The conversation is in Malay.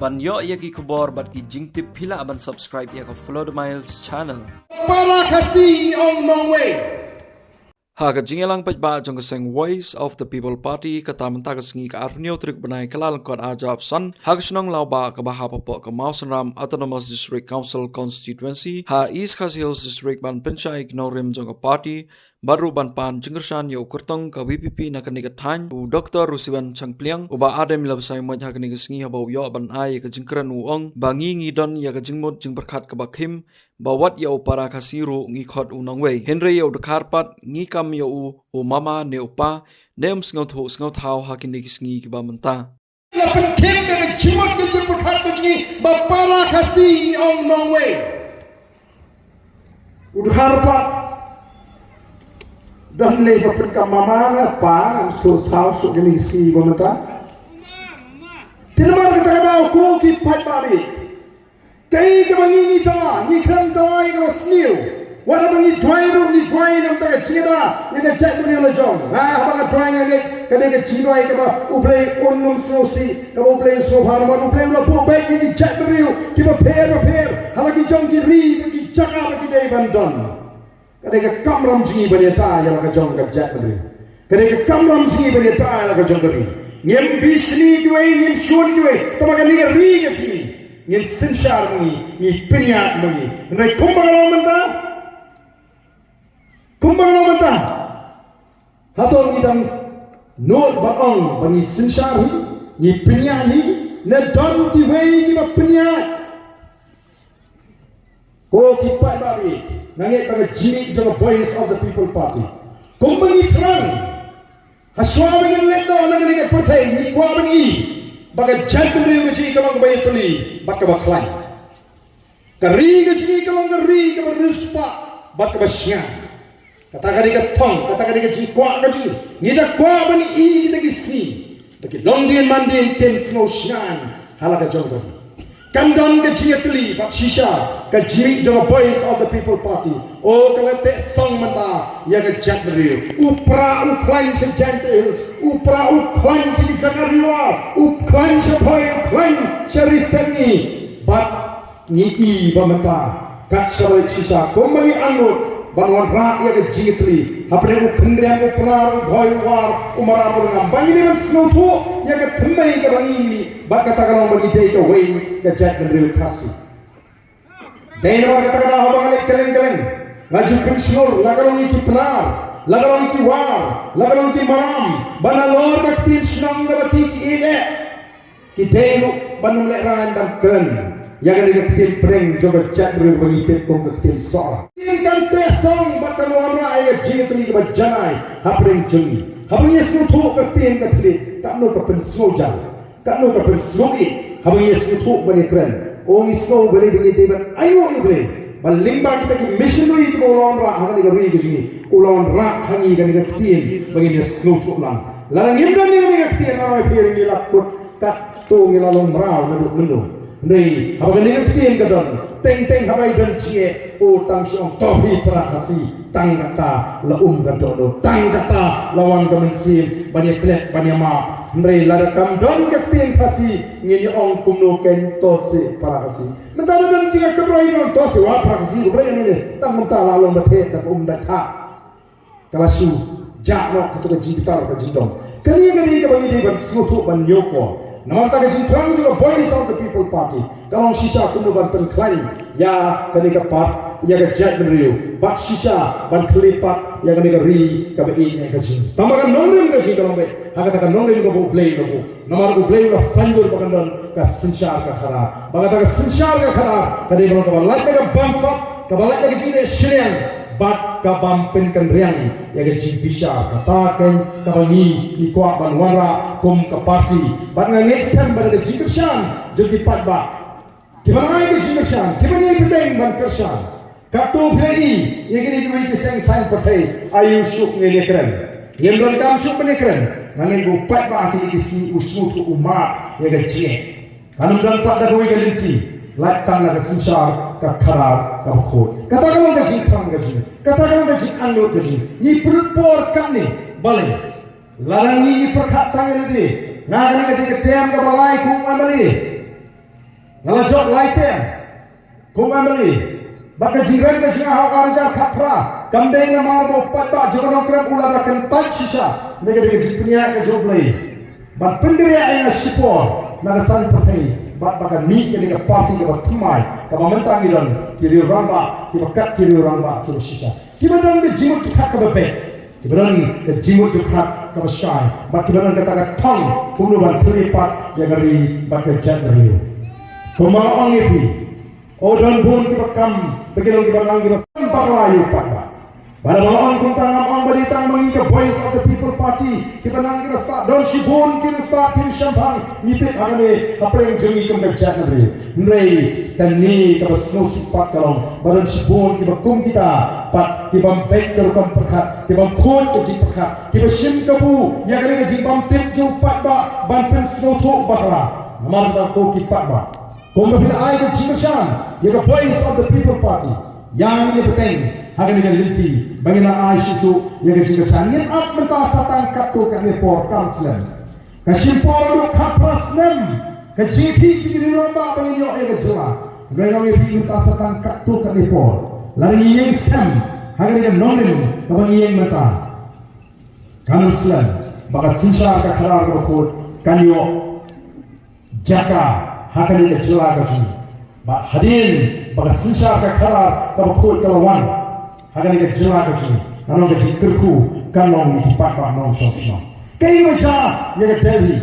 Ban yo ya ki kubor bat ki jingtip pila ban subscribe ya ka follow the miles channel. Para kasi on Norway. Ha ka jingelang paj ba jong seng Voice of the People Party ka tamanta ka sngi ka arnyo trik banai kalal kot ajab san ha ka snong lau ba ka baha papo ka Mausanram Autonomous District Council constituency ha East Khas Hills District ban penchai ignorim jong ka party baru ban pan jenggersan yo kurtong ka VPP na kani ka than u Dr. Rusiwan Changpliang u ba adem labsai maj ha kani ka sngi ha bau yo ban ai ka jingkran u ong bangi ngi don ya ka jingmut jing berkat ka bakhim bawat yo para kasiru ngi khot u nongwei Henry yo de karpat ngi kam yo u mama ne upa nem sngot thau ha kini kisngi ki ba menta La penkim ke jimut ke jing berkat ke jing ba para kasi on Norway. Udah harpat dan le ba penka mama pa so thau so kini si ba menta. Tinamar kita kada ko ki pat babi. Kai ke bangi ni ta ni kram doi ke sniu. Wala bangi dry nam ta chida ni ka chat ni la jong. Ha ba dry ni ka de ka chida ke ba uplay onnum so si ka uplay so phar ma uplay la po ba ki chat ni ki ba pher hala ki jong ki ri ki chaka ki dei ban don. Ka de ka kamram ji ba ni ta ya ka jong ka chat ni. Ka de ka kamram ji ba ni ta ya ka jong ka ri. Ngem bisni doi ngem shon doi ta ma ka ni ri ka ji. Ngem sinshar ni pinya ni. Nai kumbang menta kumbang mata hatong idang not baong bagi sinshari ni penyahi na don di wei ni ba penyahi ko ki pai babi nange bagi jini jama Voice of the People Party kumbang terang haswa bagi leto nange ni pertai ni kwa bagi bagi jantri uji kalau bayi tuli bak baklai kari uji kalau kari keberuspa bak basyang katakan dia tong, katakan dia jikwa kaji. Nida kwa bani I kita kisni. Tapi longdian mandin ken snow shine halaka jonggon. Kandon ke jiatli pak shisha ke jimik jong Voice of the People Party. Oh kalau tek song menta ya ke jat beriu. Upra uklain se Gentiles, upra uklain se Jakarta, uklain se boy, uklain se riseni. Bat ni I bamenta kat sarai shisha komali anut. Banwan rak ya ke jitli hapre u kendrian u penar boy war umaramu ngam bangi ni snow tu ya ke thmai ke bangi ni bat kata kalau bagi dei ke wei ke jat kendriu khasi dei no kata kada habang le keleng ngaju pensior lagalong ki penar lagalong ki war lagalong ki maram banalor ke tin snang ke bati ki ege ki dei no banul le ran dan keren yang ada ketil prank coba chat beri bagi tekong ketil soal. Inkan tesong bakal orang ayat jin tu ni kebajanai hapring jengi. Habang yesu tu ketil tak no kepen sojal, tak no kepen sogi. Habang yesu tu bani keren. Orang isno beri bagi debat ayo ibre. Balimba kita ki missionary tu orang akan digari ke sini. Orang hangi kan ketil bagi yesu tu lang. Lalang imdan ni ketil orang piring ilakut kat tu ngilalong merau nenduk. Nei, apa kali kita yang kedon, teng habai dan cie, tang siong topi perahasi, tang kata gadodo, tang kata lawan kemensim, banyak klet banyak ma, nei lada kam don kita yang kasih, ngini ong kumno ken tosi perahasi. Mentara dan jika keberai non tosi wah perahasi, keberai ini, tang mentah lalu betet tak dah. Kalau su jakno ketika jitar ke jindong, kali kebagi dia bersuatu banyoko. Nama tak jintran juga Voice of the People Party. Kalau sisa kuno banten klaim ya kenika part ya ke jat beriu. Bat sisa ban kelipat ya kenika ri ke bei yang kecil. Tambahkan nongrim kecil kalau be. Hakatakan nongrim ke play ke. Nomor ku play lah sanjur pakandan ke sensyar ke khara. Bagata ke sensyar ke khara. Kadi kalau kebalat ke bangsa, kebalat ke jile syriang. Bat kabampen kan riang ya ke jibisha katakan kabangi ikwa banwara kum ke parti bat ngangeksan pada ke jibishan jadi patba gimana ai ke jibishan gimana ai pedeng ban kersan kato play ya gini duit seng sign pakai ayu syuk ngene keren yang don kam syuk ne keren ngangen go patba akini kisi usmut umat ya ke jie kanum dan tak ada duit galinti latang la sinshar ka kharar ka khot katakan gaji tham gaji katakan gaji anut gaji ni perpor kan ni balai larangi ni perkat tangan ni ngani ka tiam ka balai ku amali ngalajok laiten kung amali baka jiran ka jinga hau araja khapra kamdeng na marbo patba jono krem ulara kan tachisha nega nega jipnya ka joblay bat pendiri ay na sipor na san patay bat baka ni ka nega party ka batmay ka mamantang ilan kiri ramba ki bakat kiri ramba so shisha ki badang ke jimut khak ka babe ki badang ke jimut khak ka bashay bat ki badang ka ta thong punu ban khlipat ya gari bat ka jadri kumala ongi Odon pun kita kam, begitu kita lang kita sampai layu pada. Pada malam kita ngam berita mengikat Voice of the People Party, kita nang kita start don shibun kita start tin shampang, nite agane kapren jengi kita jangan rei dan ni kita snow sipat kalong, badan shibun kita kum kita, pat kita baik terukam perkat, kita khon uji perkat, kita sim kabu, yang kena jimbam tip jauh pat ba, ban snow thok bakla, namar kita ko kipat ba. Kung mapila ay ko Jimashan, yung Voice of the People Party, yang ini penting, akan dengan linti, bagaimana ay sisu, yung Jimashan, yang up mentasatan kato kanipor kanslan, kasimpor lu kaprasnem, kajiti jiri romba bangin yung ay kajula, gayong yung mentasatan kato kanipor, lari yung stem, akan dengan nonin, kabangin yung mata, kanslan, baka sinsya kakarar ko kanyo, jaka, hakani ke jela ke sini, ba hadin baga sinsha ke karar ke bakul kelawan, hakani ke jela ke sini, nanong ke jikirku kanong di pak nong sosno. Kaya macam yang ke Delhi,